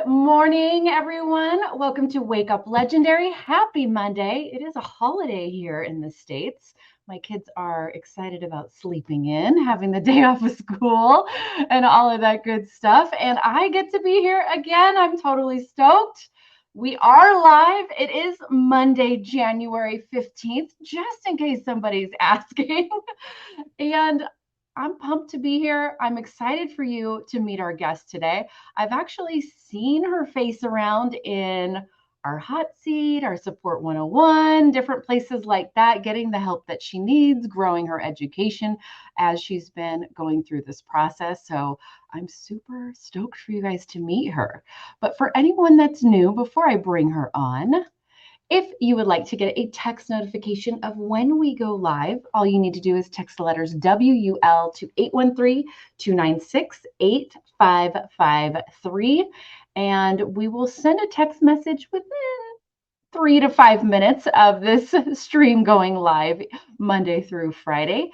Good morning, everyone. Welcome to Wake Up Legendary. Happy Monday. It is a holiday here in the States. My kids are excited about sleeping in, having the day off of school, and all of that good stuff. And I get to be here again. I'm totally stoked. We are live. It is Monday, January 15th, just in case somebody's asking. And I'm pumped to be here. I'm excited for you to meet our guest today. I've actually seen her face around in our hot seat, our support 101, different places like that, getting the help that she needs, growing her education as she's been going through this process. So I'm super stoked for you guys to meet her. But for anyone that's new, before I bring her on, if you would like to get a text notification of when we go live, all you need to do is text the letters WUL to 813-296-8553, and we will send a text message within 3 to 5 minutes of this stream going live Monday through Friday,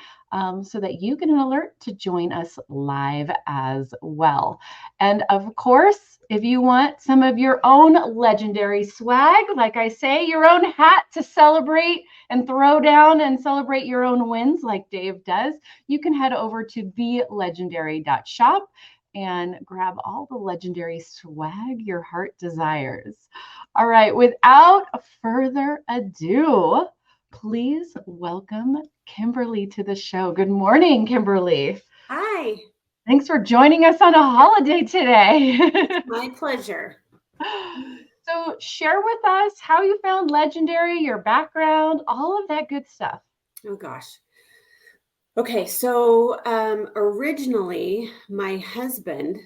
so that you get an alert to join us live as well. And of course, if you want some of your own legendary swag, like I say, your own hat to celebrate and throw down and celebrate your own wins like Dave does, you can head over to belegendary.shop and grab all the legendary swag your heart desires. All right, without further ado, please welcome Kimberly to the show. Good morning, Kimberly. Hi. Thanks for joining us on a holiday today. My pleasure. So share with us how you found Legendary, your background, all of that good stuff. Oh, gosh. Okay, so originally my husband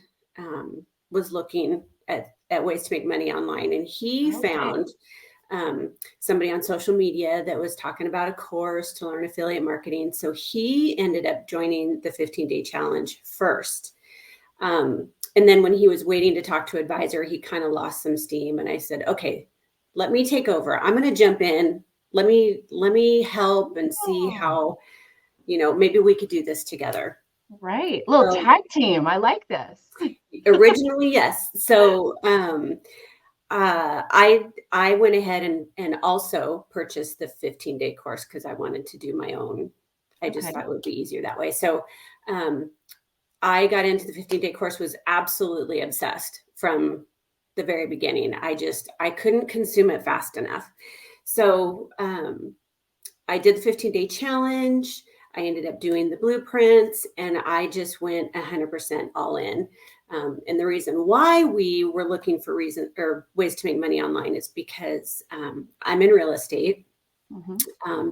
was looking at ways to make money online, and he found somebody on social media that was talking about a course to learn affiliate marketing. So he ended up joining the 15-day challenge first. And then when he was waiting to talk to an advisor, he kind of lost some steam. And I said, okay, let me take over. I'm going to jump in. Let me help and see how, maybe we could do this together. Right. Little tag team. I like this. Originally, yes. So I went ahead and also purchased the 15-day course because I wanted to do my own. I just thought it would be easier that way. So I got into the 15-day course, was absolutely obsessed from the very beginning. I couldn't consume it fast enough. So I did the 15-day challenge. I ended up doing the blueprints, and I just went 100% all in. And the reason why we were looking for ways to make money online is because I'm in real estate. Mm-hmm.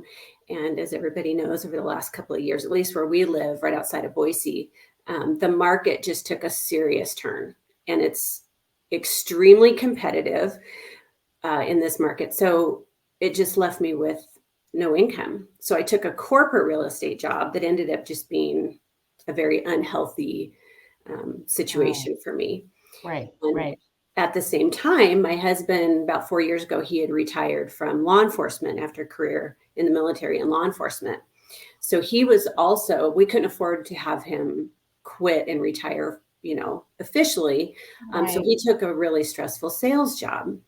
And as everybody knows, over the last couple of years, at least where we live, right outside of Boise, the market just took a serious turn, and it's extremely competitive in this market. So it just left me with no income. So I took a corporate real estate job that ended up just being a very unhealthy situation for me. Right. At the same time, my husband, about 4 years ago, he had retired from law enforcement after a career in the military and law enforcement. So he was also, we couldn't afford to have him quit and retire, officially. So he took a really stressful sales job.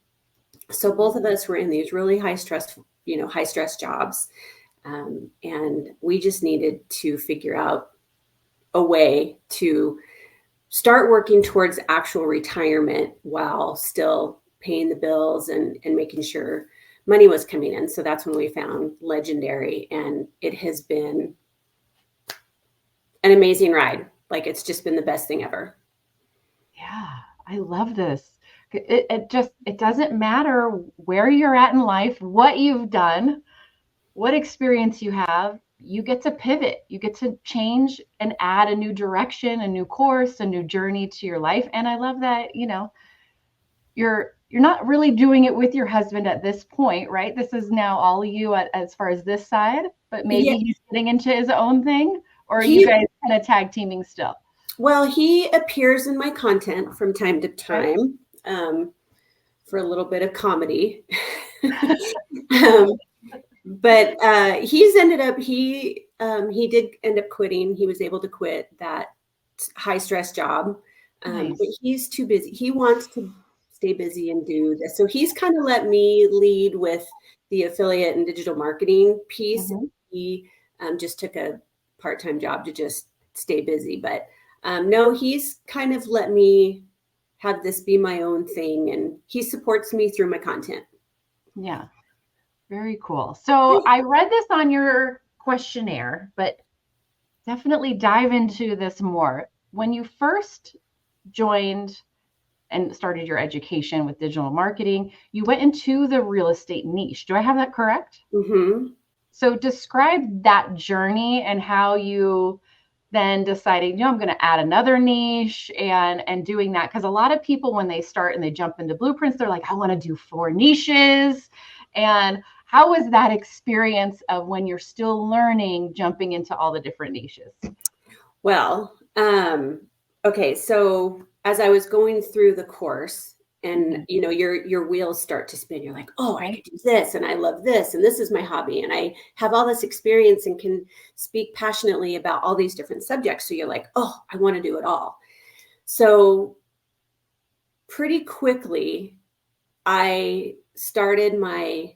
So both of us were in these really high stress jobs. And we just needed to figure out a way to start working towards actual retirement while still paying the bills and making sure money was coming in. So that's when we found Legendary, and it has been an amazing ride. Like, it's just been the best thing ever. Yeah, I love this. It doesn't matter where you're at in life, what you've done, what experience you have. You get to pivot. You get to change and add a new direction, a new course, a new journey to your life. And I love that, you're not really doing it with your husband at this point, right? This is now all you as far as this side, but maybe he's getting into his own thing, or are you guys kind of tag teaming still? Well, he appears in my content from time to time for a little bit of comedy. But he did end up quitting. He was able to quit that high stress job. But he's too busy. He wants to stay busy and do this. So he's kind of let me lead with the affiliate and digital marketing piece. Mm-hmm. He just took a part-time job to just stay busy. But no, he's kind of let me have this be my own thing, and he supports me through my content. Yeah, very cool. So I read this on your questionnaire, but definitely dive into this more. When you first joined and started your education with digital marketing, you went into the real estate niche. Do I have that correct? Mm-hmm. So describe that journey and how you then decided, I'm going to add another niche and doing that. Because a lot of people, when they start and they jump into blueprints, they're like, I want to do 4 niches. And how was that experience of when you're still learning, jumping into all the different niches? Well, okay. So as I was going through the course, and your wheels start to spin, you're like, oh, I could do this, and I love this, and this is my hobby, and I have all this experience and can speak passionately about all these different subjects. So you're like, oh, I want to do it all. So pretty quickly, I started my,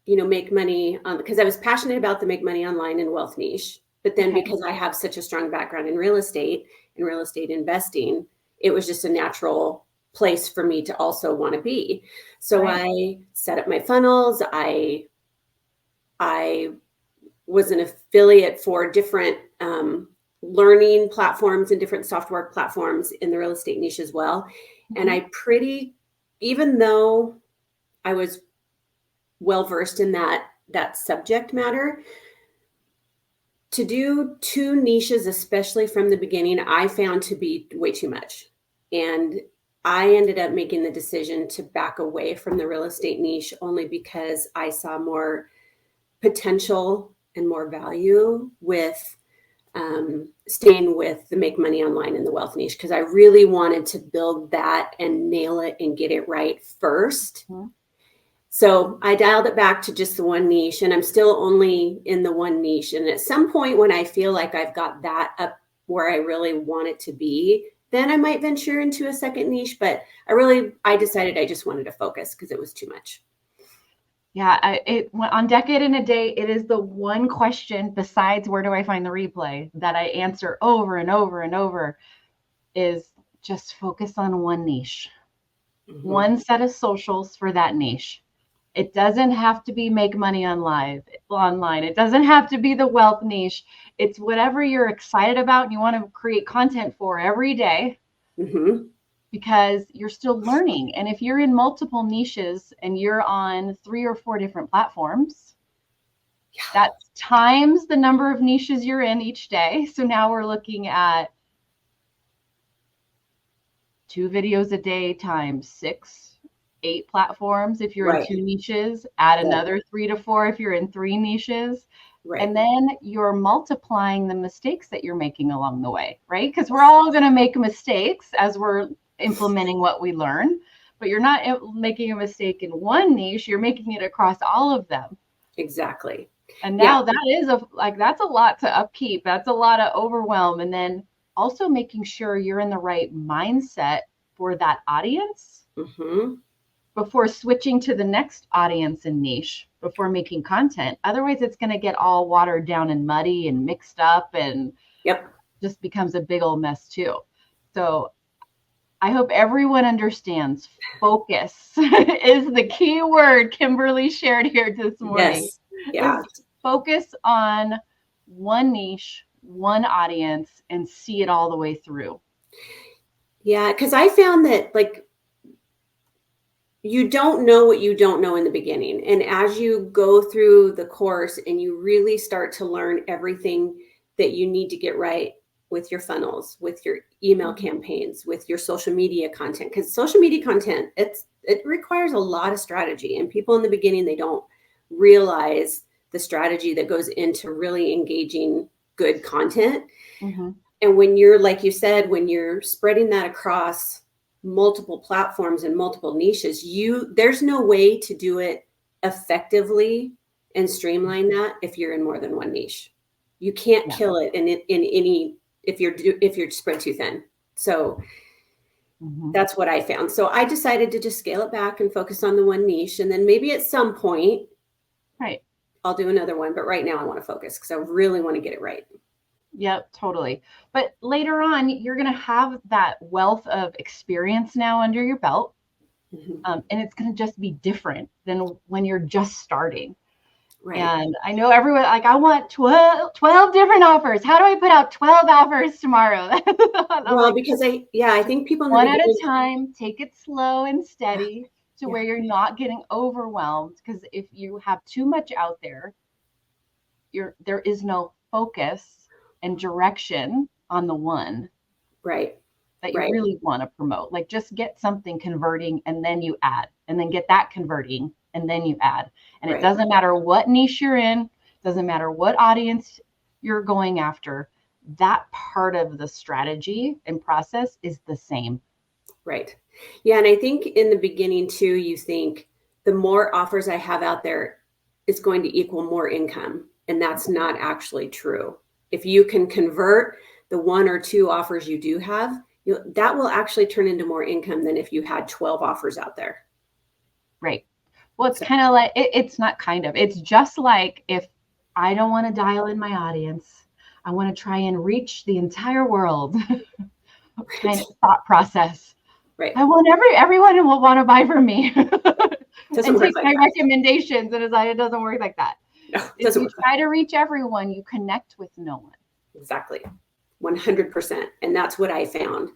make money on, because I was passionate about the make money online and wealth niche. But then because I have such a strong background in real estate and real estate investing, it was just a natural place for me to also want to be. So I set up my funnels. I was an affiliate for different learning platforms and different software platforms in the real estate niche as well. And even though I was well-versed in that subject matter, to do 2 niches, especially from the beginning, I found to be way too much. And I ended up making the decision to back away from the real estate niche only because I saw more potential and more value with staying with the make money online and the wealth niche, because I really wanted to build that and nail it and get it right first. Mm-hmm. So I dialed it back to just the 1 niche, and I'm still only in the 1 niche. And at some point when I feel like I've got that up where I really want it to be, then I might venture into a second niche. But I decided I just wanted to focus because it was too much. Yeah, on Decade in a Day, it is the one question besides where do I find the replay that I answer over and over and over is just focus on 1 niche, 1 set of socials for that niche. It doesn't have to be make money online. It doesn't have to be the wealth niche. It's whatever you're excited about and you want to create content for every day. Mm-hmm. Because you're still learning. And if you're in multiple niches and you're on 3 or 4 different platforms, that's times the number of niches you're in each day. So now we're looking at 2 videos a day times 6, 8 platforms if you're in 2 niches, add another 3 to 4 if you're in 3 niches. Right. And then you're multiplying the mistakes that you're making along the way, right? Because we're all going to make mistakes as we're implementing what we learn, but you're not making a mistake in 1 niche, you're making it across all of them. Exactly. And now that is that's a lot to upkeep. That's a lot of overwhelm. And then also making sure you're in the right mindset for that audience. Mm-hmm. Before switching to the next audience and niche, before making content. Otherwise, it's going to get all watered down and muddy and mixed up and just becomes a big old mess too. So I hope everyone understands focus is the key word Kimberly shared here this morning. Yes. Yeah. Focus on 1 niche, 1 audience, and see it all the way through. Yeah, because I found that you don't know what you don't know in the beginning. And as you go through the course and you really start to learn everything that you need to get right with your funnels, with your email campaigns, with your social media content, because social media content, it requires a lot of strategy. And people in the beginning, they don't realize the strategy that goes into really engaging good content. Mm-hmm. And when you're, like you said, when you're spreading that across multiple platforms and multiple niches, there's no way to do it effectively and streamline that if you're in more than 1 niche. You can't kill it in any if you're spread too thin. So That's what I found. So I decided to just scale it back and focus on the one niche. And then maybe at some point, right, I'll do another one. But right now I want to focus because I really want to get it right. Yep, totally. But later on, you're going to have that wealth of experience now under your belt. And it's going to just be different than when you're just starting. Right. And I know everyone, like, I want 12 different offers. How do I put out 12 offers tomorrow? Well, like, because I think people one at a time, take it slow and steady to where you're not getting overwhelmed. Because if you have too much out there, there is no focus and direction on the one. Right. That you really want to promote. Like, just get something converting and then you add, and then get that converting and then you add. And it doesn't matter what niche you're in, doesn't matter what audience you're going after. That part of the strategy and process is the same. Right. Yeah. And I think in the beginning too, you think the more offers I have out there, it's going to equal more income. And that's not actually true. If you can convert the 1 or 2 offers you do have, that will actually turn into more income than if you had 12 offers out there. Right. Well, it's kind of like, it's not kind of, it's just like, if I don't want to dial in my audience, I want to try and reach the entire world kind of thought process. Right. I want everyone will want to buy from me and take my recommendations. And it doesn't work like that. No, if you try to reach everyone, you connect with no one. Exactly. 100%. And that's what I found.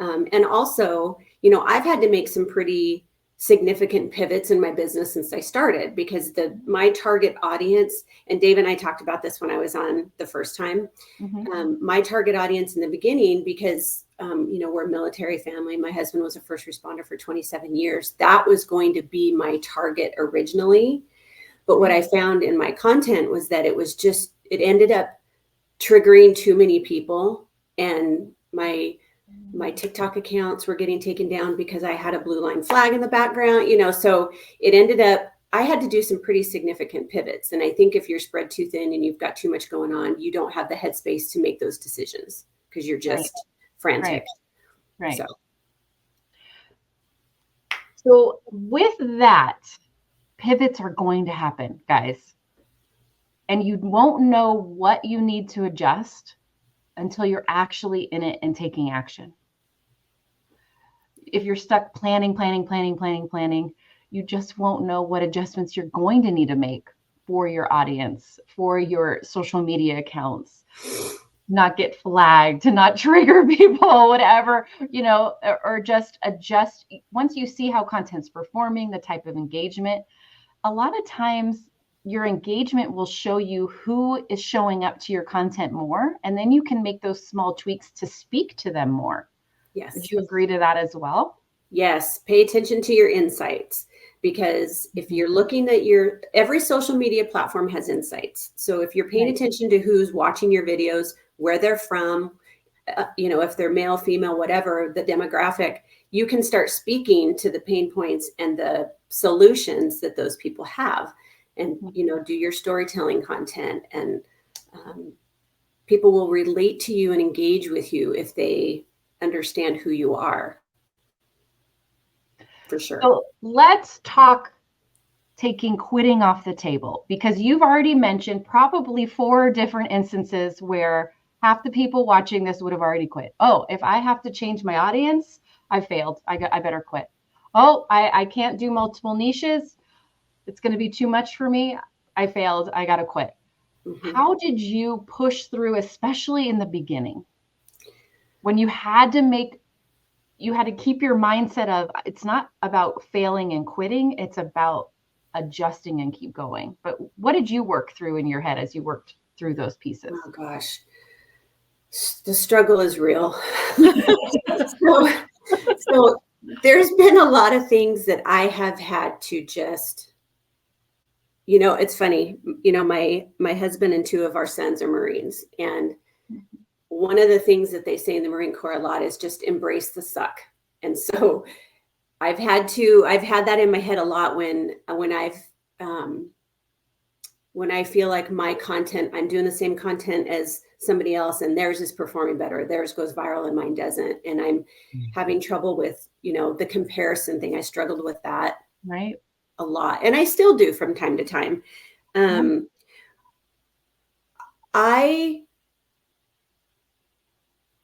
And also, I've had to make some pretty significant pivots in my business since I started, because my target audience, and Dave and I talked about this when I was on the first time, my target audience in the beginning, because, we're a military family. My husband was a first responder for 27 years. That was going to be my target originally. But what I found in my content was that it ended up triggering too many people, and my TikTok accounts were getting taken down because I had a blue line flag in the background, so it ended up, I had to do some pretty significant pivots. And I think if you're spread too thin and you've got too much going on, you don't have the headspace to make those decisions because you're just frantic. Right. So with that, pivots are going to happen, guys. And you won't know what you need to adjust until you're actually in it and taking action. If you're stuck planning, you just won't know what adjustments you're going to need to make for your audience, for your social media accounts, not get flagged, to not trigger people, whatever, or just adjust. Once you see how content's performing, the type of engagement, a lot of times your engagement will show you who is showing up to your content more, and then you can make those small tweaks to speak to them more. Yes. Would you agree to that as well? Yes. Pay attention to your insights, because if you're looking at every social media platform has insights. So if you're paying attention to who's watching your videos, where they're from, if they're male, female, whatever, the demographic, you can start speaking to the pain points and the solutions that those people have. And, do your storytelling content, and people will relate to you and engage with you if they understand who you are. For sure. So let's talk taking quitting off the table, because you've already mentioned probably 4 different instances where half the people watching this would have already quit. Oh, if I have to change my audience, I failed. I better quit. Oh, I can't do multiple niches. It's going to be too much for me. I failed. I got to quit. How did you push through, especially in the beginning, when you had to keep your mindset of, it's not about failing and quitting. It's about adjusting and keep going. But what did you work through in your head as you worked through those pieces? Oh gosh, the struggle is real. So there's been a lot of things that I have had to just, it's funny, my husband and 2 of our sons are Marines. And one of the things that they say in the Marine Corps a lot is just embrace the suck. And so I've had that in my head a lot when I feel like my content, I'm doing the same content as somebody else and theirs is performing better, theirs goes viral and mine doesn't. And I'm having trouble with, the comparison thing. I struggled with that a lot. And I still do from time to time. I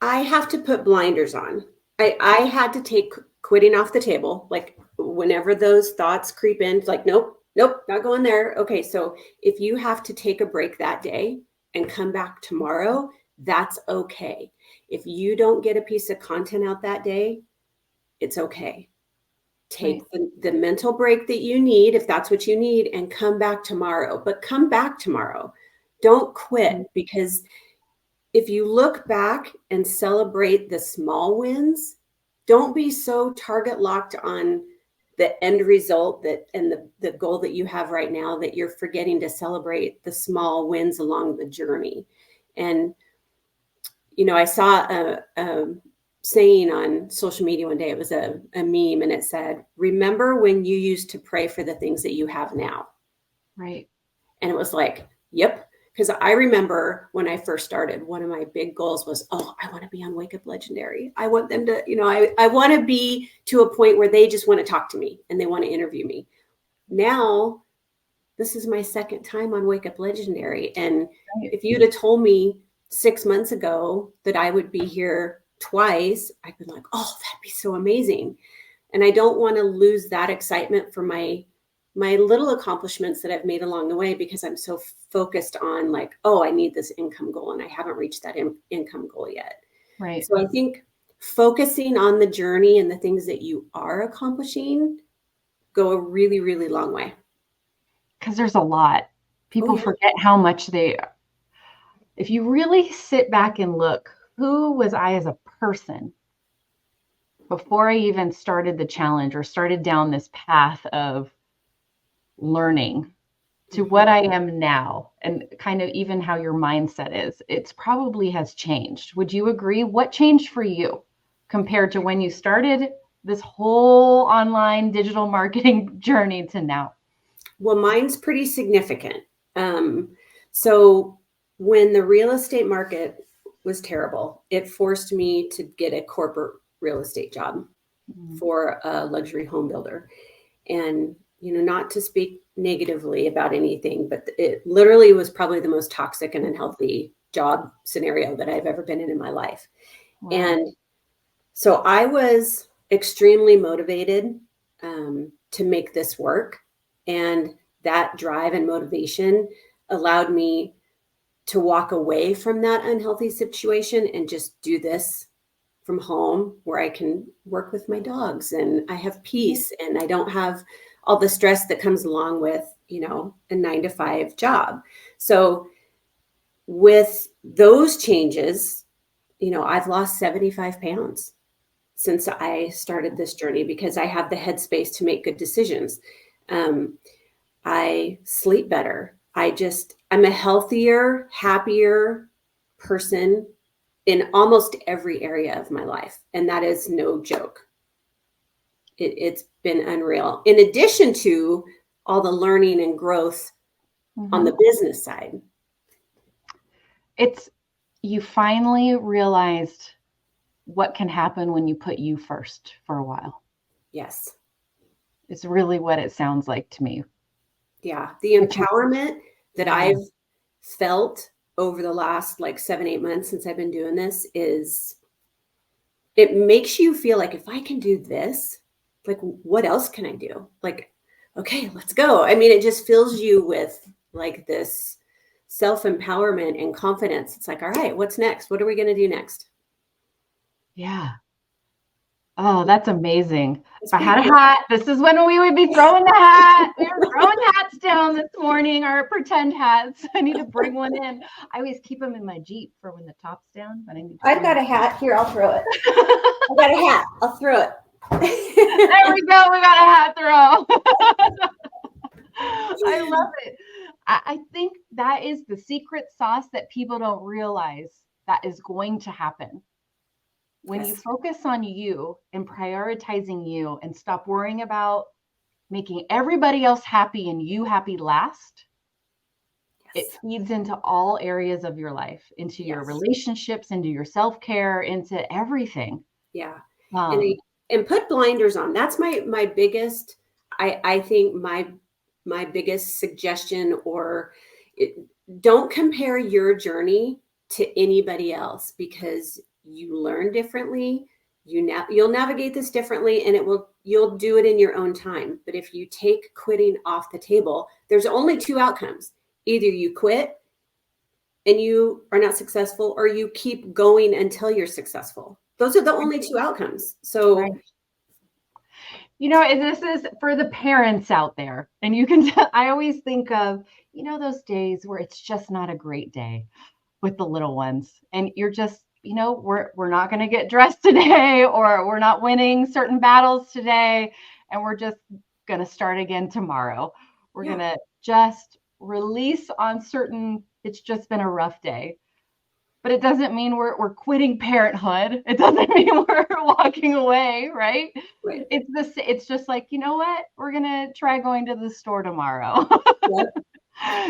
have to put blinders on. I had to take quitting off the table. Like whenever those thoughts creep in, it's like, nope, not going there. Okay. So if you have to take a break that day and come back tomorrow, that's okay. If you don't get a piece of content out that day, it's okay. Take the mental break that you need, if that's what you need, and come back tomorrow. But come back tomorrow. Don't quit, because if you look back and celebrate the small wins, don't be so target locked on the end result and the goal that you have right now that you're forgetting to celebrate the small wins along the journey. And, I saw a saying on social media one day. It was a meme, and it said, remember when you used to pray for the things that you have now. Right. And it was like, yep. Because I remember when I first started, one of my big goals was, I want to be on Wake Up Legendary. I want them to, I want to be to a point where they just want to talk to me and they want to interview me. Now, this is my second time on Wake Up Legendary. And if you'd have told me 6 months ago that I would be here twice, I'd been like, that'd be so amazing. And I don't want to lose that excitement for my little accomplishments that I've made along the way, because I'm so focused on like, I need this income goal and I haven't reached that income goal yet. Right. So I think focusing on the journey and the things that you are accomplishing go a really, really long way. Because there's a lot. People forget how much if you really sit back and look, who was I as a person before I even started the challenge or started down this path of learning to what I am now, and kind of even how your mindset is, it's probably has changed. Would you agree? What changed for you compared to when you started this whole online digital marketing journey to now? Well, mine's pretty significant. So when the real estate market was terrible, it forced me to get a corporate real estate job for a luxury home builder. And, not to speak negatively about anything, but it literally was probably the most toxic and unhealthy job scenario that I've ever been in my life. Wow. And so I was extremely motivated to make this work. And that drive and motivation allowed me to walk away from that unhealthy situation and just do this from home, where I can work with my dogs and I have peace and I don't have all the stress that comes along with, a 9-to-5 job. So with those changes, I've lost 75 pounds since I started this journey, because I have the headspace to make good decisions. I sleep better. I'm a healthier, happier person in almost every area of my life. And that is no joke. It's been unreal. In addition to all the learning and growth on the business side. You finally realized what can happen when you put you first for a while. Yes. It's really what it sounds like to me. Yeah. The empowerment that I've felt over the last 7-8 months since I've been doing this it makes you feel like, if I can do this, what else can I do? Okay, let's go. I mean, it just fills you with this self-empowerment and confidence. It's like, all right, what's next? What are we going to do next? Yeah. Oh, that's amazing. If I had a hat, this is when we would be throwing the hat. We were throwing hats down this morning, our pretend hats. I need to bring one in. I always keep them in my Jeep for when the top's down. But I've got a hat. Here, I'll throw it. I've got a hat. I'll throw it. There we go. We got a hat throw. I love it. I think that is the secret sauce that people don't realize that is going to happen. When you focus on you and prioritizing you and stop worrying about making everybody else happy and you happy last, It feeds into all areas of your life, into your relationships, into your self-care, into everything. Yeah. And put blinders on. That's my biggest, I think my biggest suggestion, don't compare your journey to anybody else, because you learn differently. You'll navigate this differently, and you'll do it in your own time. But if you take quitting off the table, there's only two outcomes. Either you quit and you are not successful, or you keep going until you're successful. Those are the only two outcomes. So, this is for the parents out there. And you can, I always think of, those days where it's just not a great day with the little ones. And you're just, we're not going to get dressed today, or we're not winning certain battles today. And we're just going to start again tomorrow. We're going to just release on certain, it's just been a rough day. But it doesn't mean we're quitting parenthood. It doesn't mean we're walking away, right? Right. It's just like, you know what? We're gonna try going to the store tomorrow.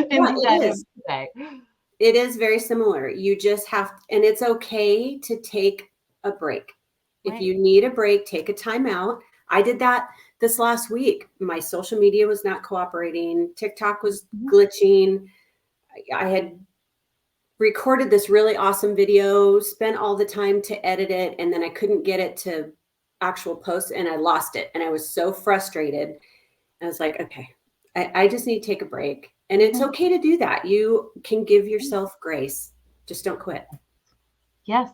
Instead of today. It is very similar. You just have, and it's okay to take a break. If you need a break, take a time out. I did that this last week. My social media was not cooperating. TikTok was glitching. I had recorded this really awesome video, spent all the time to edit it, and then I couldn't get it to actual post, and I lost it. And I was so frustrated. I was like, okay, I just need to take a break. And it's okay to do that. You can give yourself grace. Just don't quit. Yes,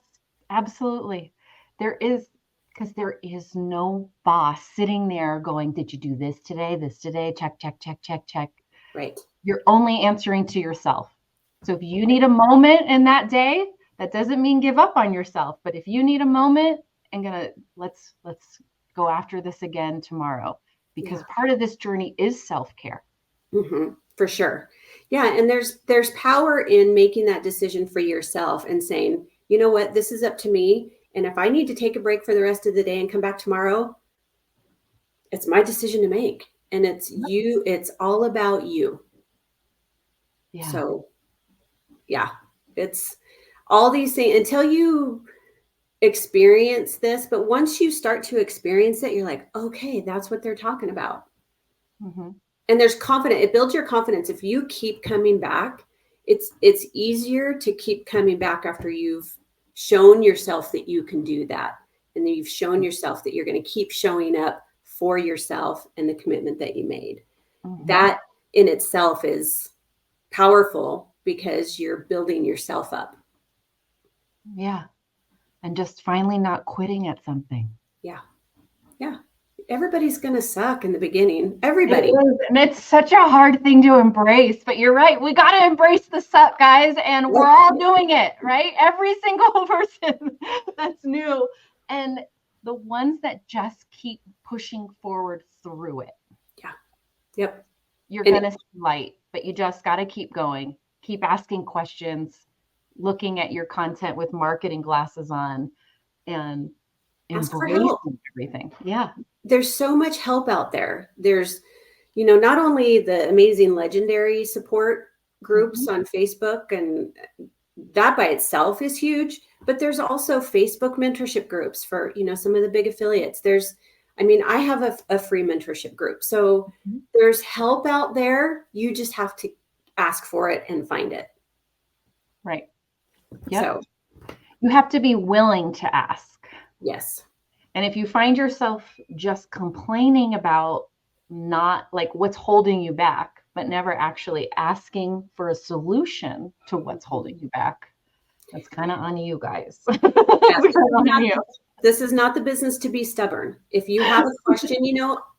absolutely. Because there is no boss sitting there going, did you do this today? This today? Check, check, check, check, check. Right. You're only answering to yourself. So if you need a moment in that day, that doesn't mean give up on yourself. But if you need a moment, let's go after this again tomorrow, because part of this journey is self-care. For sure. Yeah. And there's power in making that decision for yourself and saying, you know what, this is up to me. And if I need to take a break for the rest of the day and come back tomorrow, it's my decision to make. And it's all about you. Yeah. So yeah, it's all these things until you experience this. But once you start to experience it, you're like, okay, that's what they're talking about. And there's confidence. It builds your confidence. If you keep coming back, it's easier to keep coming back after you've shown yourself that you can do that. And then you've shown yourself that you're going to keep showing up for yourself and the commitment that you made. That in itself is powerful, because you're building yourself up. Yeah. And just finally not quitting at something. Yeah. Yeah. Everybody's going to suck in the beginning. Everybody. And it's such a hard thing to embrace, but you're right. We got to embrace the suck, guys. And we're all doing it, right? Every single person that's new. And the ones that just keep pushing forward through it. Yeah. Yep. You're going to see light, but you just got to keep going. Keep asking questions, looking at your content with marketing glasses on, and embracing everything. Yeah. There's so much help out there. There's, not only the amazing legendary support groups on Facebook, and that by itself is huge, but there's also Facebook mentorship groups for, some of the big affiliates. I have a free mentorship group. So there's help out there. You just have to ask for it and find it. Right. Yep. So you have to be willing to ask. Yes. And if you find yourself just complaining about not like what's holding you back, but never actually asking for a solution to what's holding you back, that's kind of on you guys. This is not the business to be stubborn. If you have a question,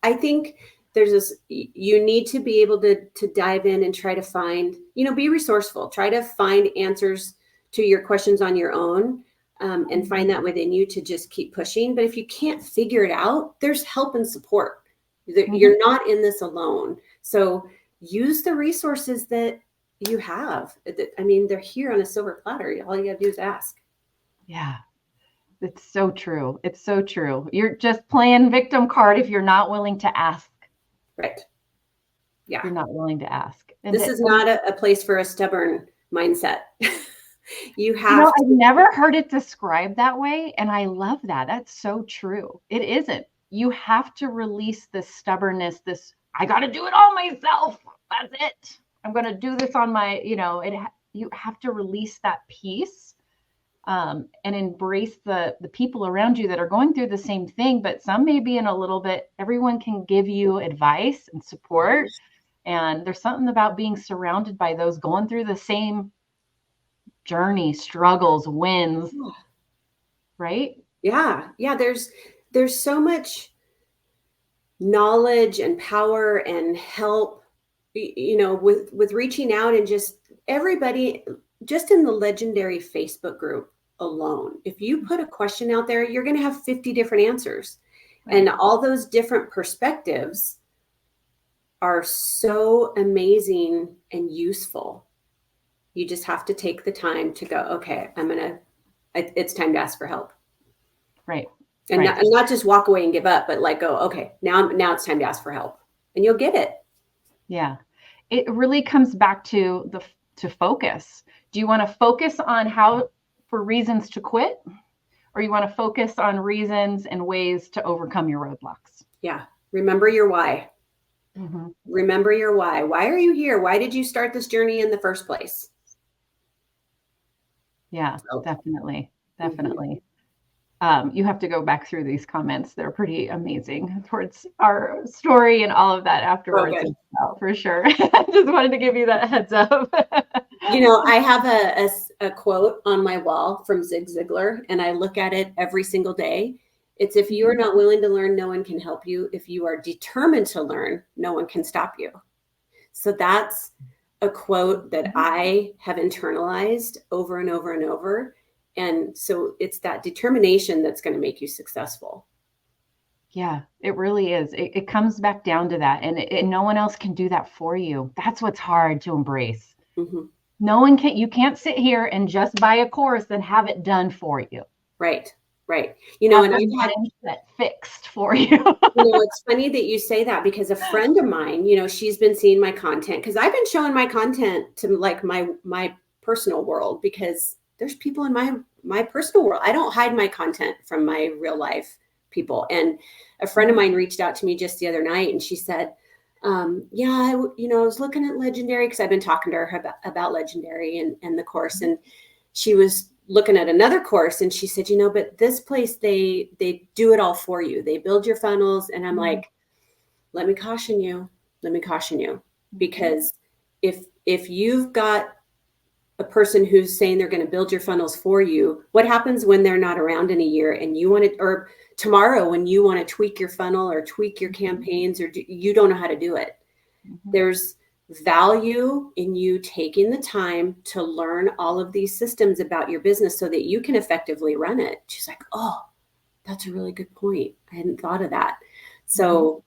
I think there's this, you need to be able to dive in and try to find, be resourceful, try to find answers to your questions on your own, and find that within you to just keep pushing. But if you can't figure it out, there's help and support. You're not in this alone. So use the resources that you have. They're here on a silver platter. All you got to do is ask. Yeah. It's so true. It's so true. You're just playing victim card if you're not willing to ask. Right. Yeah. You're not willing to ask. And this is not a place for a stubborn mindset. I've never heard it described that way. And I love that. That's so true. It isn't. You have to release this stubbornness, I got to do it all myself. That's it. I'm going to do this on my, you have to release that piece, and embrace the people around you that are going through the same thing, but some may be in a little bit, everyone can give you advice and support. And there's something about being surrounded by those going through the same journey, struggles, wins, right? Yeah. Yeah. There's so much knowledge and power and help, with reaching out, and just everybody, just in the Legendary Facebook group alone. If you put a question out there, you're going to have 50 different answers. Right. And all those different perspectives are so amazing and useful. You just have to take the time to go, okay, it's time to ask for help. Right. And not just walk away and give up, but like go, okay, now it's time to ask for help, and you'll get it. Yeah. It really comes back to focus. Do you want to focus on for reasons to quit, or you want to focus on reasons and ways to overcome your roadblocks? Yeah. Remember your why. Mm-hmm. Remember your why. Why are you here? Why did you start this journey in the first place? Yeah, definitely. Mm-hmm. You have to go back through these comments. They're pretty amazing towards our story and all of that afterwards. Okay. For sure. I just wanted to give you that heads up. I have a quote on my wall from Zig Ziglar, and I look at it every single day. It's, if you are not willing to learn, no one can help you. If you are determined to learn, no one can stop you. So that's a quote that I have internalized over and over and over. And so it's that determination that's going to make you successful. Yeah, it really is. It comes back down to that. And no one else can do that for you. That's what's hard to embrace. Mm-hmm. You can't sit here and just buy a course and have it done for you. Right. And I've had that fixed for you. It's funny that you say that, because a friend of mine, she's been seeing my content, because I've been showing my content to like my personal world, because there's people in my personal world. I don't hide my content from my real life people. And a friend of mine reached out to me just the other night, and she said, I was looking at Legendary, because I've been talking to her about Legendary and the course. And she was looking at another course, and she said, but this place, they do it all for you. They build your funnels. And I'm like, let me caution you, because if you've got a person who's saying they're going to build your funnels for you, what happens when they're not around in a year, and you want to, or tomorrow when you want to tweak your funnel or tweak your campaigns, or you don't know how to do it? Mm-hmm. There's value in you taking the time to learn all of these systems about your business so that you can effectively run it. She's like, oh, that's a really good point. I hadn't thought of that. So,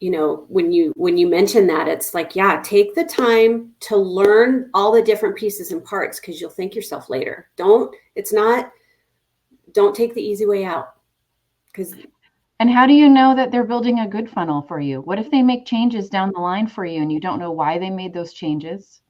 when you mention that, it's like, yeah, take the time to learn all the different pieces and parts, because you'll thank yourself later. Don't take the easy way out. And how do you know that they're building a good funnel for you? What if they make changes down the line for you and you don't know why they made those changes?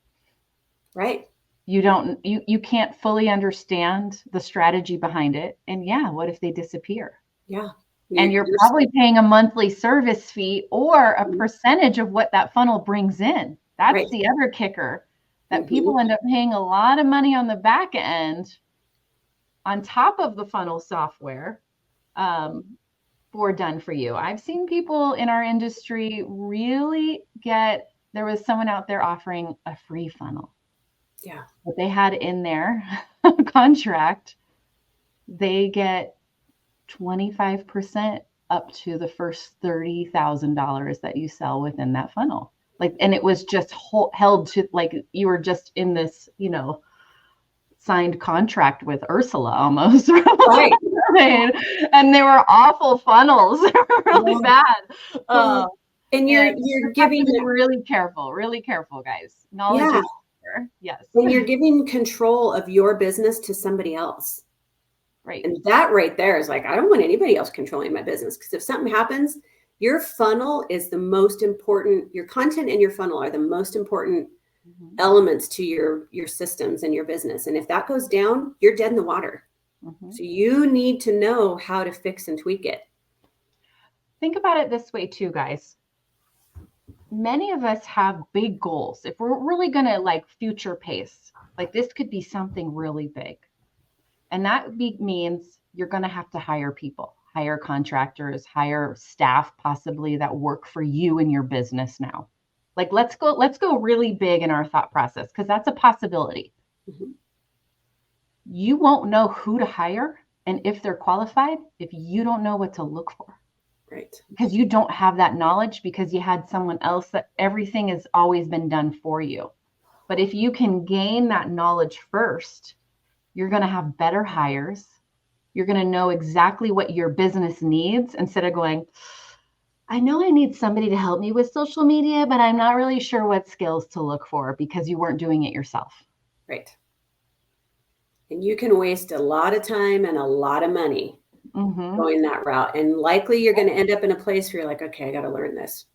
Right. You can't fully understand the strategy behind it. And what if they disappear? Yeah. And you're probably paying a monthly service fee or a percentage of what that funnel brings in. That's the other kicker, that people end up paying a lot of money on the back end on top of the funnel software for done for you. I've seen people in our industry really there was someone out there offering a free funnel. Yeah. But they had in their contract, they get 25% up to the first $30,000 that you sell within that funnel. And it was just held to, like, you were just in this, signed contract with Ursula almost. Right. And they were awful funnels. They were really bad. And you're giving really careful, guys. Knowledge is power. Yes. And you're giving control of your business to somebody else. Right. And that right there is like, I don't want anybody else controlling my business, because if something happens, Your funnel is the most important. Your content and your funnel are the most important elements to your systems and your business. And if that goes down, you're dead in the water. So you need to know how to fix and tweak it. Think about it this way too, guys. Many of us have big goals. If we're really going to like future pace, like this could be something really big. And that means you're going to have to hire people, hire contractors, hire staff possibly that work for you in your business now. Like let's go really big in our thought process, because that's a possibility. You won't know who to hire and if they're qualified if you don't know what to look for. Right. Because you don't have that knowledge, because you had someone else that everything has always been done for you. But if you can gain that knowledge first, you're going to have better hires. You're going to know exactly what your business needs, instead of going, I know I need somebody to help me with social media, but I'm not really sure what skills to look for, because you weren't doing it yourself. Right. And you can waste a lot of time and a lot of money going that route. And likely you're going to end up in a place where you're like, okay, I got to learn this.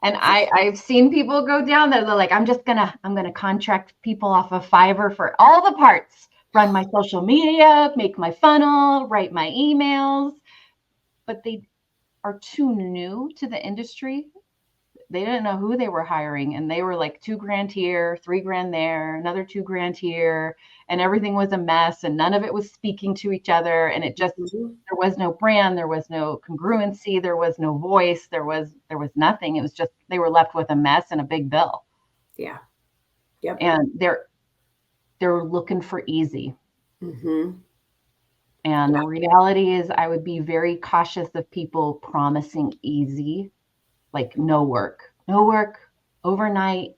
And I've seen people go down there. They're like, I'm going to contract people off of Fiverr for all the parts, run my social media, make my funnel, write my emails. But they are too new to the industry. They didn't know who they were hiring. And they were like $2,000 here, $3,000 there, another $2,000 here. And everything was a mess. And none of it was speaking to each other. And it just, there was no brand. There was no congruency. There was no voice. There was nothing. It was just, they were left with a mess and a big bill. Yeah. Yep. And they're looking for easy. And the reality is, I would be very cautious of people promising easy, like no work, overnight,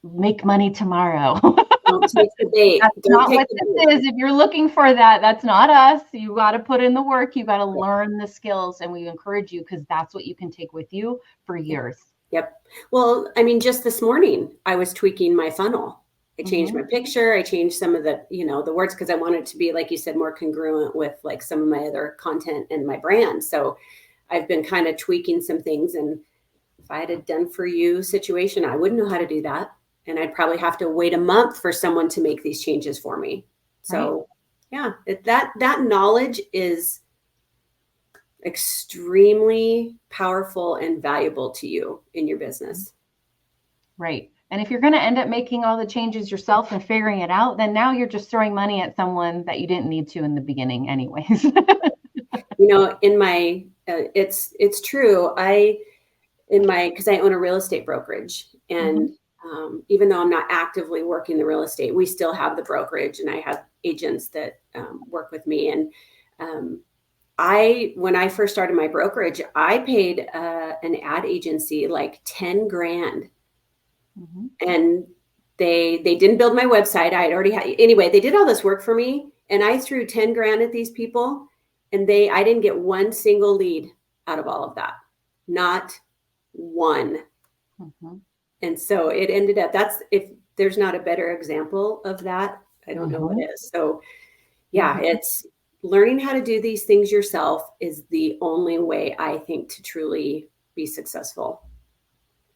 make money tomorrow. Don't take the bait. That's not what this is. If you're looking for that, that's not us. You got to put in the work. You got to learn the skills, and we encourage you, because that's what you can take with you for years. Yep. Well, I mean, just this morning, I was tweaking my funnel. I changed my picture. I changed some of the, the words, because I wanted it to be, like you said, more congruent with like some of my other content and my brand. So I've been kind of tweaking some things. And if I had a done for you situation, I wouldn't know how to do that. And I'd probably have to wait a month for someone to make these changes for me. So that knowledge is extremely powerful and valuable to you in your business. Right. And if you're going to end up making all the changes yourself and figuring it out, then now you're just throwing money at someone that you didn't need to in the beginning anyways. In my, it's true. Because I own a real estate brokerage, and even though I'm not actively working the real estate, we still have the brokerage, and I have agents that work with me. And when I first started my brokerage, I paid an ad agency like $10,000. And they didn't build my website. I had already anyway, they did all this work for me, and I threw $10,000 at these people, and I didn't get one single lead out of all of that. Not one. And so it ended up, if there's not a better example of that, I don't know what is. So it's learning how to do these things yourself is the only way, I think, to truly be successful.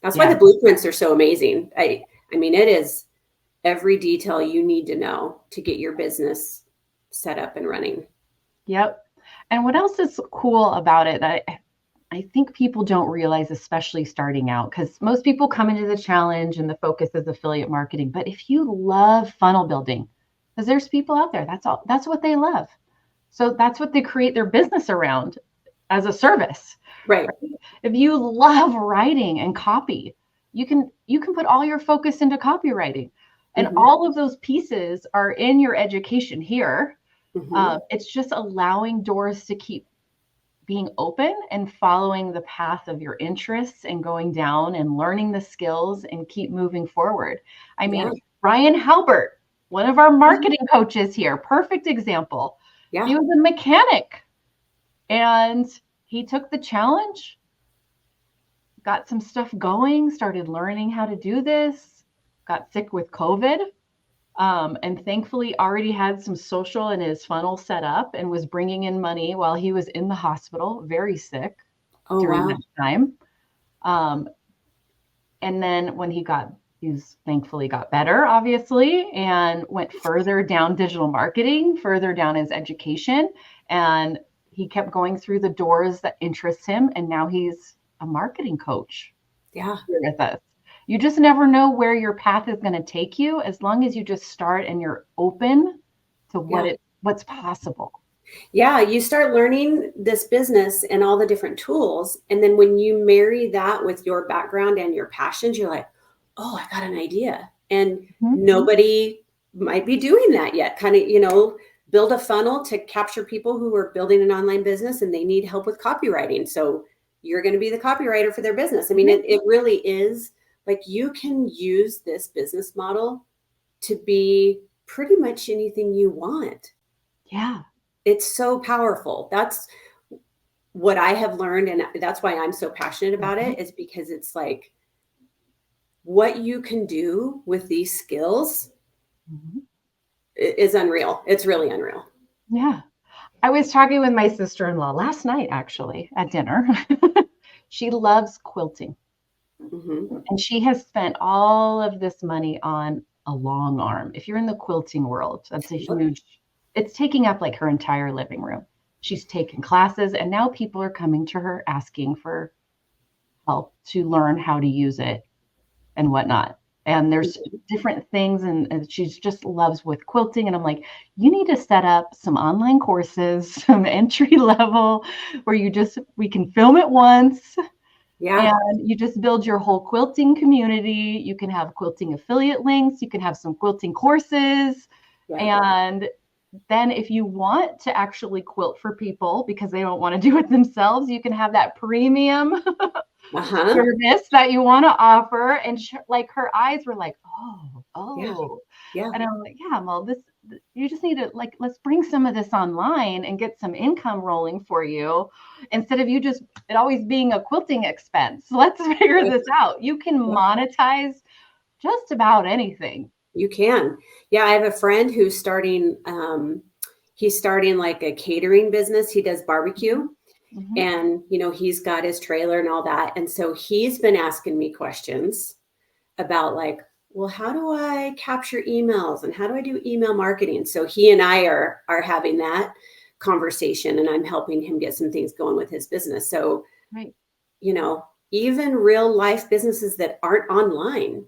That's why the blueprints are so amazing. I mean, it is every detail you need to know to get your business set up and running. Yep. And what else is cool about it that I think people don't realize, especially starting out, because most people come into the challenge and the focus is affiliate marketing. But if you love funnel building, because there's people out there, that's what they love. So that's what they create their business around as a service. Right. If you love writing and copy, you can put all your focus into copywriting, and all of those pieces are in your education here. It's just allowing doors to keep being open and following the path of your interests and going down and learning the skills and keep moving forward. I mean, Ryan Halbert, one of our marketing coaches here, perfect example. He was a mechanic, and he took the challenge, got some stuff going, started learning how to do this, got sick with COVID, and thankfully already had some social in his funnel set up and was bringing in money while he was in the hospital, very sick. during wow. that time. And then when he's thankfully got better, obviously, and went further down digital marketing, further down his education. And he kept going through the doors that interest him. And now he's a marketing coach Yeah. here with us. You just never know where your path is going to take you as long as you just start and you're open to what's possible. Yeah, you start learning this business and all the different tools. And then when you marry that with your background and your passions, you're like, oh, I got an idea. And nobody might be doing that yet. Kind of, build a funnel to capture people who are building an online business and they need help with copywriting. So you're going to be the copywriter for their business. I mean, it really is like you can use this business model to be pretty much anything you want. Yeah. It's so powerful. That's what I have learned. And that's why I'm so passionate about it, is because it's like what you can do with these skills is unreal. It's really unreal. Yeah. I was talking with my sister-in-law last night, actually, at dinner. She loves quilting. And she has spent all of this money on a long arm. If you're in the quilting world, that's a huge, it's taking up like her entire living room. She's taken classes and now people are coming to her asking for help to learn how to use it and whatnot. And there's different things and she just loves with quilting. And I'm like, you need to set up some online courses, some entry level where we can film it once. Yeah. And you just build your whole quilting community. You can have quilting affiliate links. You can have some quilting courses. Yeah. And then if you want to actually quilt for people because they don't want to do it themselves, you can have that premium service that you want to offer. And like her eyes were like, oh. Yeah. And I'm like, yeah, well, you just need to let's bring some of this online and get some income rolling for you instead of it always being a quilting expense. Let's figure this out. You can monetize just about anything. You can. Yeah. I have a friend who's he's starting like a catering business. He does barbecue. And, he's got his trailer and all that. And so he's been asking me questions about like, well, how do I capture emails and how do I do email marketing? So he and I are having that conversation and I'm helping him get some things going with his business. So, even real life businesses that aren't online,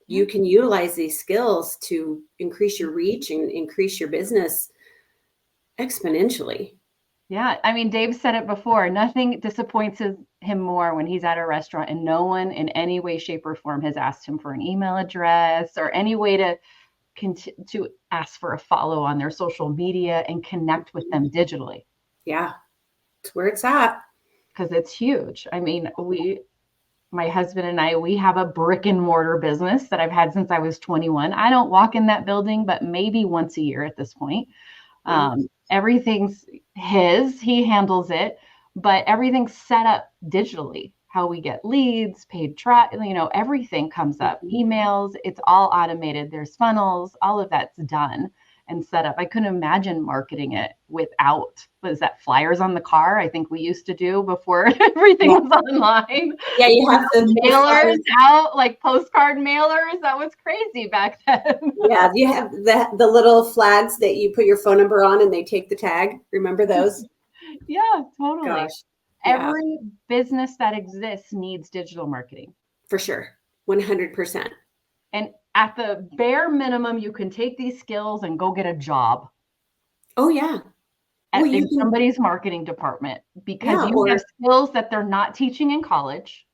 you can utilize these skills to increase your reach and increase your business exponentially. Yeah. I mean, Dave said it before, nothing disappoints him more when he's at a restaurant and no one in any way, shape, or form has asked him for an email address or any way to ask for a follow on their social media and connect with them digitally. Yeah. It's where it's at. Because it's huge. I mean, my husband and I, we have a brick and mortar business that I've had since I was 21. I don't walk in that building, but maybe once a year at this point. Everything's he handles it, but everything's set up digitally. How we get leads, paid everything comes up, emails, it's all automated. There's funnels, all of that's done and set up. I couldn't imagine marketing it without, flyers on the car? I think we used to do before everything was online. Yeah, you have the mailers out, like postcard mailers. That was crazy back then. Yeah, you have the little flags that you put your phone number on and they take the tag. Remember those? Yeah, totally. Gosh. Every business that exists needs digital marketing. For sure. 100%. And at the bare minimum, you can take these skills and go get a job. Oh, yeah. In somebody's marketing department because you have skills that they're not teaching in college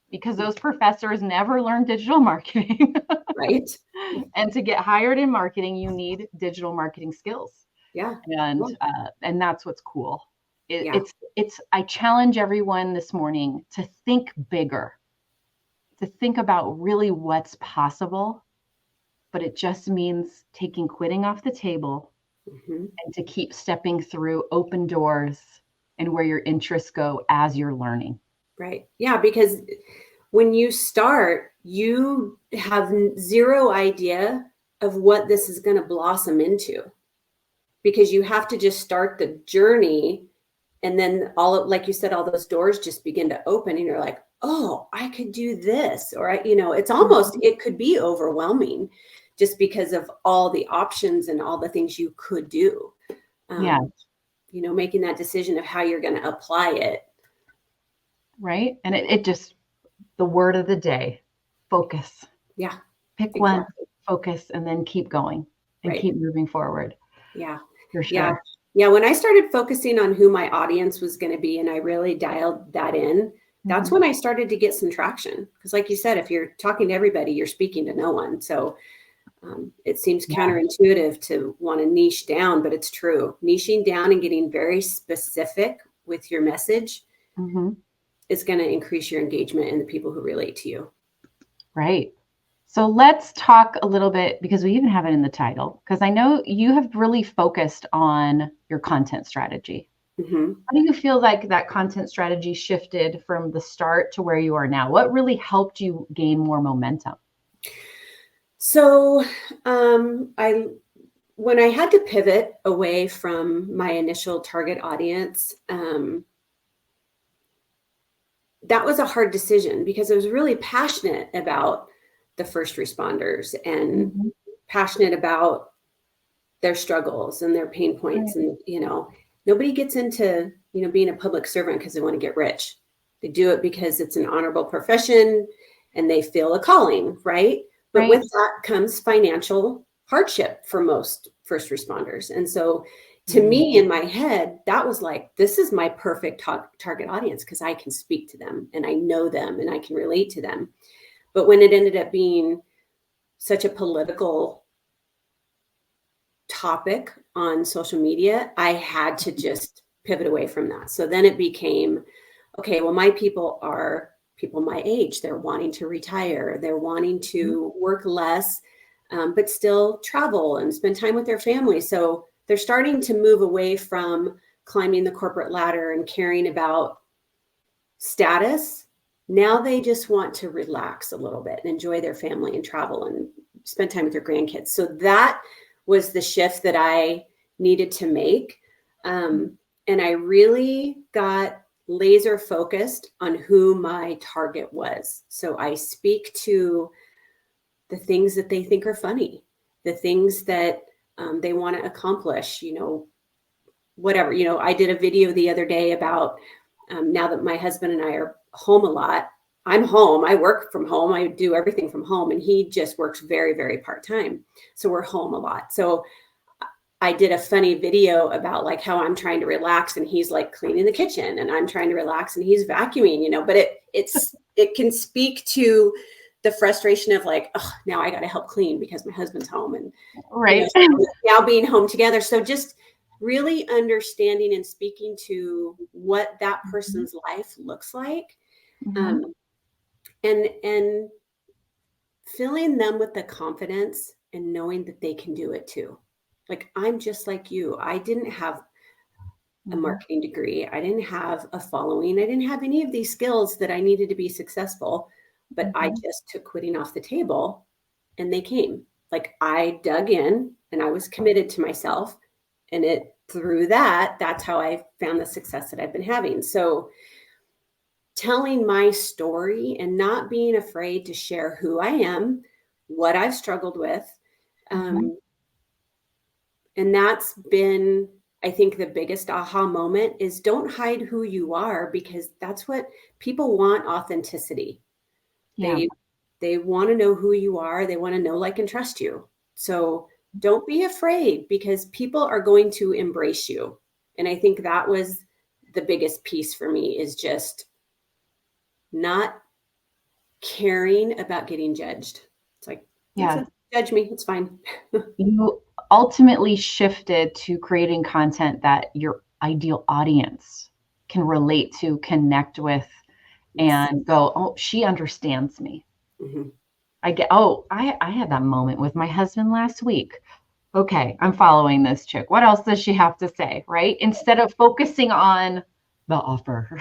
because those professors never learned digital marketing. Right. And to get hired in marketing, you need digital marketing skills. Yeah. And that's what's cool. I challenge everyone this morning to think bigger, to think about really what's possible, but it just means taking quitting off the table and to keep stepping through open doors and where your interests go as you're learning. Right. Yeah. Because when you start, you have zero idea of what this is going to blossom into because you have to just start the journey And then like you said, all those doors just begin to open and you're like, oh, I could do this. Or, it's almost, it could be overwhelming just because of all the options and all the things you could do. Making that decision of how you're going to apply it. Right. And it just, the word of the day, focus. Yeah. Pick one, focus, and then keep going and keep moving forward. Yeah. For sure. Yeah. When I started focusing on who my audience was going to be and I really dialed that in, that's when I started to get some traction. Because like you said, if you're talking to everybody, you're speaking to no one. So it seems counterintuitive to want to niche down, but it's true. Niching down and getting very specific with your message is going to increase your engagement and the people who relate to you. Right. So let's talk a little bit, because we even have it in the title, because I know you have really focused on your content strategy. How do you feel like that content strategy shifted from the start to where you are now? What really helped you gain more momentum? So when I had to pivot away from my initial target audience, that was a hard decision because I was really passionate about the first responders and passionate about their struggles and their pain points. And, nobody gets into, being a public servant because they want to get rich. They do it because it's an honorable profession and they feel a calling, right? But with that comes financial hardship for most first responders. And so to me, in my head, that was like, this is my perfect target audience because I can speak to them and I know them and I can relate to them. But when it ended up being such a political topic on social media, I had to just pivot away from that. So then it became, okay, well, my people are people my age. They're wanting to retire. They're wanting to work less, but still travel and spend time with their family. So they're starting to move away from climbing the corporate ladder and caring about status. Now they just want to relax a little bit and enjoy their family and travel and spend time with their grandkids. So that was the shift that I needed to make. And I really got laser focused on who my target was. So I speak to the things that they think are funny, the things that they want to accomplish, whatever. I did a video the other day about now that my husband and I are home a lot. I'm home. I work from home. I do everything from home. And he just works very, very part-time. So we're home a lot. So I did a funny video about like how I'm trying to relax and he's like cleaning the kitchen and I'm trying to relax and he's vacuuming, but it can speak to the frustration of like, oh, now I got to help clean because my husband's home and now being home together. So just really understanding and speaking to what that person's life looks like. And filling them with the confidence and knowing that they can do it too. Like, I'm just like you. I didn't have a marketing degree. I didn't have a following. I didn't have any of these skills that I needed to be successful, but I just took quitting off the table and they came. Like, I dug in and I was committed to myself, and through that's how I found the success that I've been having. So telling my story and not being afraid to share who I am, what I've struggled with. And that's been, I think, the biggest aha moment is don't hide who you are, because that's what people want: authenticity. Yeah. They want to know who you are. They want to know, like, and trust you. So don't be afraid, because people are going to embrace you. And I think that was the biggest piece for me, is just not caring about getting judged. It's like, judge me, it's fine. You ultimately shifted to creating content that your ideal audience can relate to, connect with, and go, oh, she understands me. I had that moment with my husband last week. Okay, I'm following this chick. What else does she have to say, right? Instead of focusing on the offer.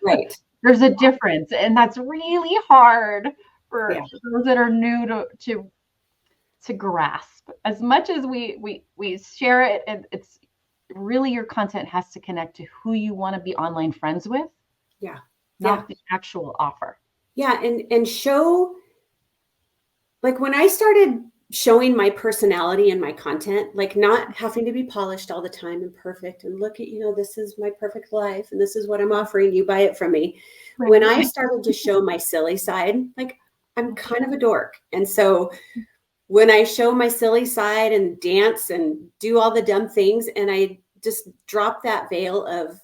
Right. There's a difference, and that's really hard for those that are new to grasp. As much as we share it, and really your content has to connect to who you want to be online friends with. Yeah. Not the actual offer. Yeah. And show, like when I started showing my personality in my content, like not having to be polished all the time and perfect and look at, this is my perfect life and this is what I'm offering you, buy it from me. Right. When I started to show my silly side, like I'm kind of a dork. And so when I show my silly side and dance and do all the dumb things, and I just drop that veil of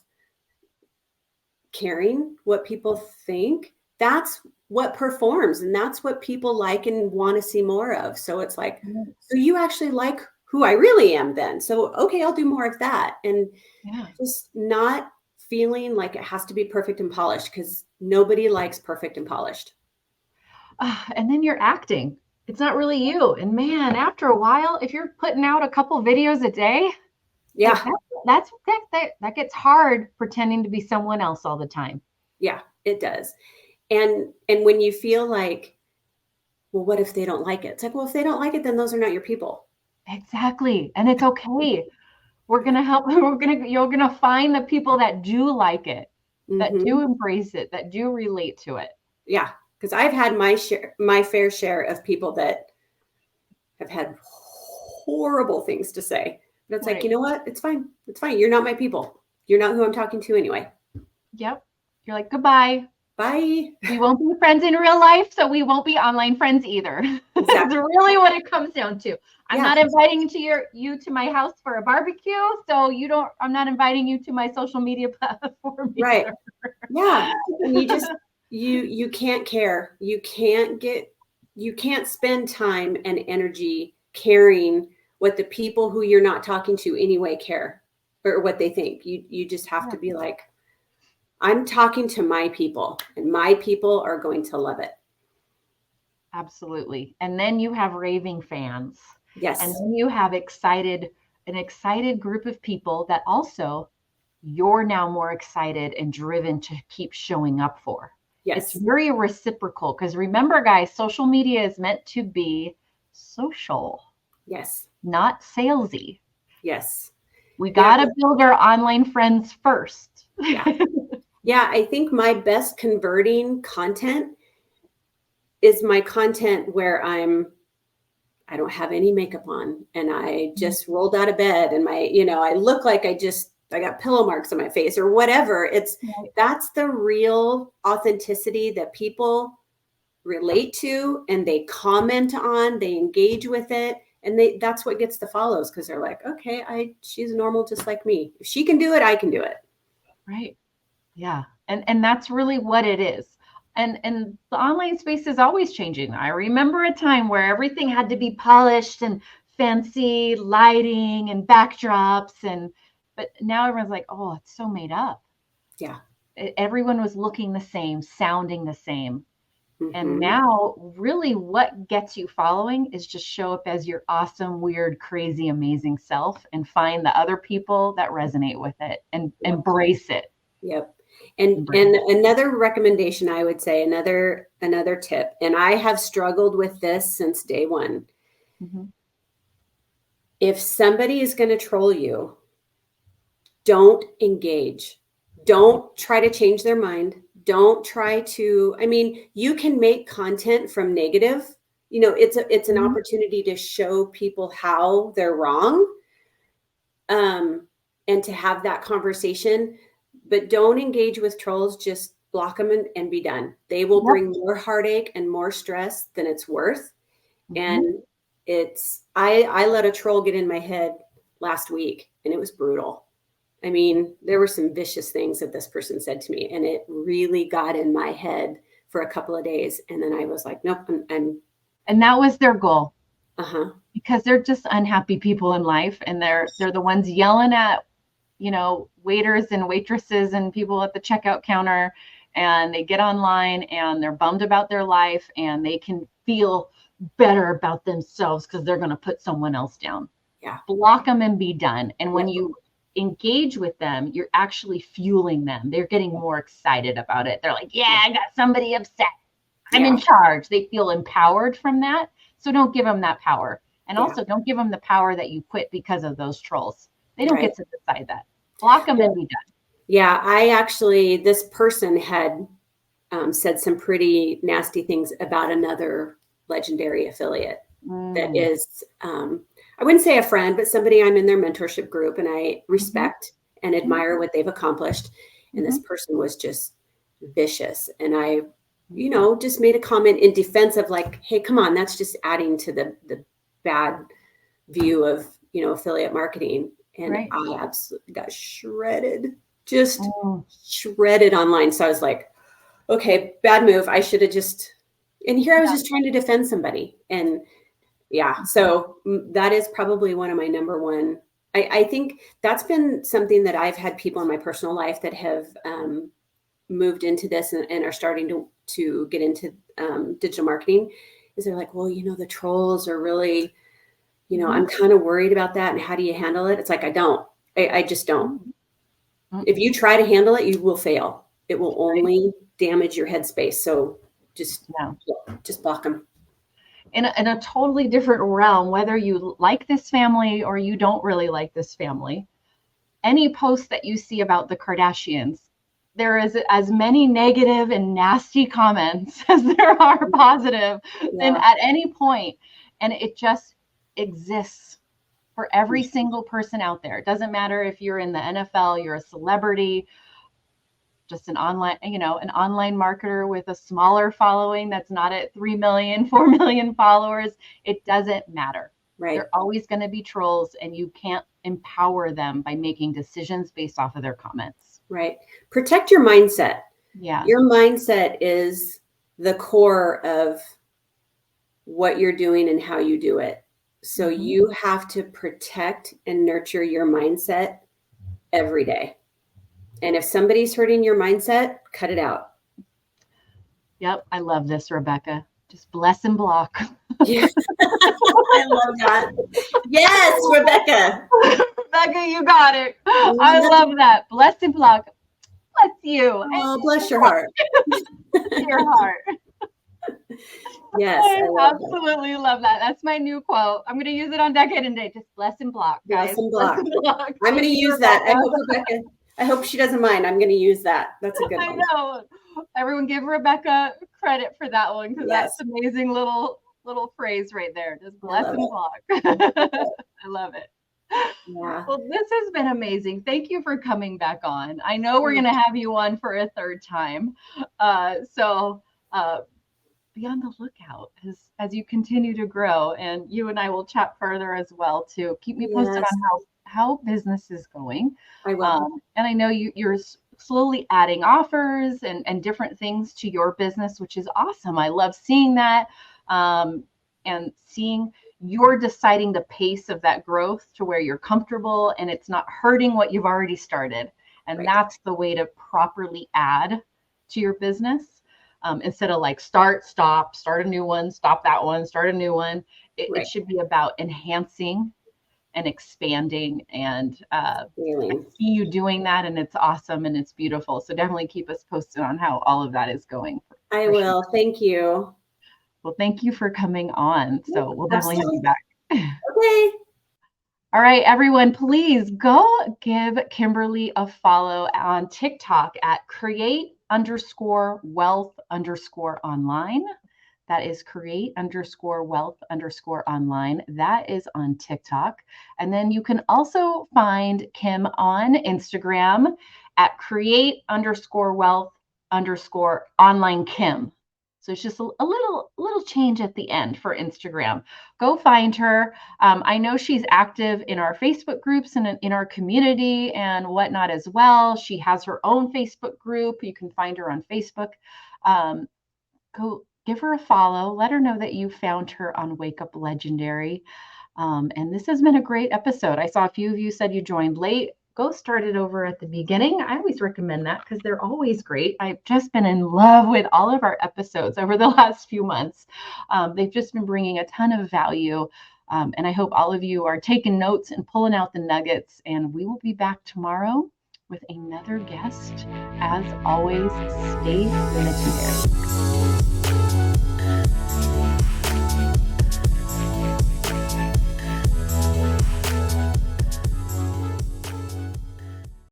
caring what people think, that's what performs, and that's what people like and want to see more of. So it's like, so you actually like who I really am then. So, okay, I'll do more of that. And just not feeling like it has to be perfect and polished, because nobody likes perfect and polished. And then you're acting. It's not really you. And man, after a while, if you're putting out a couple videos a day, like that gets hard pretending to be someone else all the time. Yeah, it does. And when you feel like, well, what if they don't like it? It's like, well, if they don't like it, then those are not your people. Exactly. And it's okay. We're going to help. You're going to find the people that do like it, that do embrace it, that do relate to it. Yeah. Because I've had my fair share of people that have had horrible things to say. But it's like, you know what? It's fine. It's fine. You're not my people. You're not who I'm talking to anyway. Yep. You're like, goodbye. Bye. We won't be friends in real life, so we won't be online friends either. Exactly. That's really what it comes down to. I'm not inviting you to my house for a barbecue, so I'm not inviting you to my social media platform either. Right. Yeah. And you just you can't care. You can't spend time and energy caring what the people who you're not talking to anyway care, or what they think. You just have to be like, I'm talking to my people, and my people are going to love it. Absolutely. And then you have raving fans. Yes. And then you have an excited group of people that also you're now more excited and driven to keep showing up for. Yes. It's very reciprocal, because remember, guys, social media is meant to be social. Yes. Not salesy. Yes. We got to build our online friends first. Yeah. Yeah. I think my best converting content is my content where I don't have any makeup on, and I just rolled out of bed, and I look like I got pillow marks on my face or whatever. That's the real authenticity that people relate to, and they comment on, they engage with it. And that's what gets the follows, because they're like, okay, she's normal just like me. If she can do it, I can do it. Right. Yeah. And that's really what it is. And the online space is always changing. I remember a time where everything had to be polished and fancy lighting and backdrops, but now everyone's like, oh, it's so made up. Yeah. Everyone was looking the same, sounding the same. And now really what gets you following is just show up as your awesome, weird, crazy, amazing self, and find the other people that resonate with it and embrace it. Yep. And another recommendation, I would say, another tip, and I have struggled with this since day one. If somebody is going to troll you, don't engage. Don't try to change their mind. Don't try to, you can make content from negative. It's an opportunity to show people how they're wrong, and to have that conversation. But don't engage with trolls. Just block them and be done. They will bring more heartache and more stress than it's worth. And I let a troll get in my head last week, and it was brutal. There were some vicious things that this person said to me, and it really got in my head for a couple of days. And then I was like, nope, and that was their goal. Because they're just unhappy people in life, and they're the ones yelling at, waiters and waitresses and people at the checkout counter, and they get online and they're bummed about their life, and they can feel better about themselves because they're going to put someone else down. Yeah. Block them and be done. And when you engage with them, you're actually fueling them. They're getting more excited about it. They're like, yeah, I got somebody upset. I'm in charge. They feel empowered from that. So don't give them that power. And also don't give them the power that you quit because of those trolls. They don't get to decide that. Block them and be done. Yeah, this person had said some pretty nasty things about another legendary affiliate that is, I wouldn't say a friend, but somebody I'm in their mentorship group and I respect and admire what they've accomplished. And this person was just vicious. And I, just made a comment in defense of like, hey, come on, that's just adding to the bad view of, affiliate marketing. And I absolutely got shredded, just shredded online. So I was like, okay, bad move. I should have and here I was just trying to defend somebody. And so that is probably one of my number one. I think that's been something that I've had people in my personal life that have moved into this and are starting to get into digital marketing, is they're like, well, the trolls are really, I'm kind of worried about that. And how do you handle it? It's like, I just don't. If you try to handle it, you will fail. It will only damage your headspace. So just block them. In a totally different realm, whether you like this family or you don't really like this family, any post that you see about the Kardashians, there is as many negative and nasty comments as there are positive and at any point. And it just exists for every single person out there. It doesn't matter if you're in the NFL, you're a celebrity, just an online marketer with a smaller following that's not at 3 million, 4 million followers. It doesn't matter. Right. They're always going to be trolls, and you can't empower them by making decisions based off of their comments. Right. Protect your mindset. Yeah. Your mindset is the core of what you're doing and how you do it. So you have to protect and nurture your mindset every day. And if somebody's hurting your mindset, cut it out. Yep. I love this, Rebecca. Just bless and block. Yeah. I love that. Yes, Rebecca. Rebecca, you got it. I love that. Bless and block. Bless you. Oh, bless your heart. Your heart. Yes. I absolutely love that. That's my new quote. I'm going to use it on Decade and Day. Just bless and block, guys. Bless and block. I'm going to use that. I hope she doesn't mind. I'm going to use that. That's a good one. I know. Everyone give Rebecca credit for that one, because that's an amazing little phrase right there. Just bless and block. I love it. Yeah. Well, this has been amazing. Thank you for coming back on. I know we're going to have you on for a third time. So be on the lookout as you continue to grow, and you and I will chat further as well too. Keep me posted on how business is going. I will. And I know you're slowly adding offers and different things to your business, which is awesome. I love seeing that, and seeing you're deciding the pace of that growth to where you're comfortable and it's not hurting what you've already started. And that's the way to properly add to your business. Instead of like start a new one, stop that one, start a new one. It should be about enhancing and expanding, and I see you doing that, and it's awesome and it's beautiful. So definitely keep us posted on how all of that is going. I will. Thank you. Well, thank you for coming on. So we'll definitely have you back. Okay. All right, everyone, please go give Kimberly a follow on TikTok at create_wealth_online. That is create_wealth_online. That is on TikTok. And then you can also find Kim on Instagram at create_wealth_online Kim. So it's just a little change at the end for Instagram. Go find her. I know she's active in our Facebook groups and in our community and whatnot as well. She has her own Facebook group. You can find her on Facebook. Go give her a follow. Let her know that you found her on Wake Up Legendary. And this has been a great episode. I saw a few of you said you joined late. Go start it over at the beginning. I always recommend that because they're always great. I've just been in love with all of our episodes over the last few months. They've just been bringing a ton of value. And I hope all of you are taking notes and pulling out the nuggets. And we will be back tomorrow with another guest. As always, stay legendary.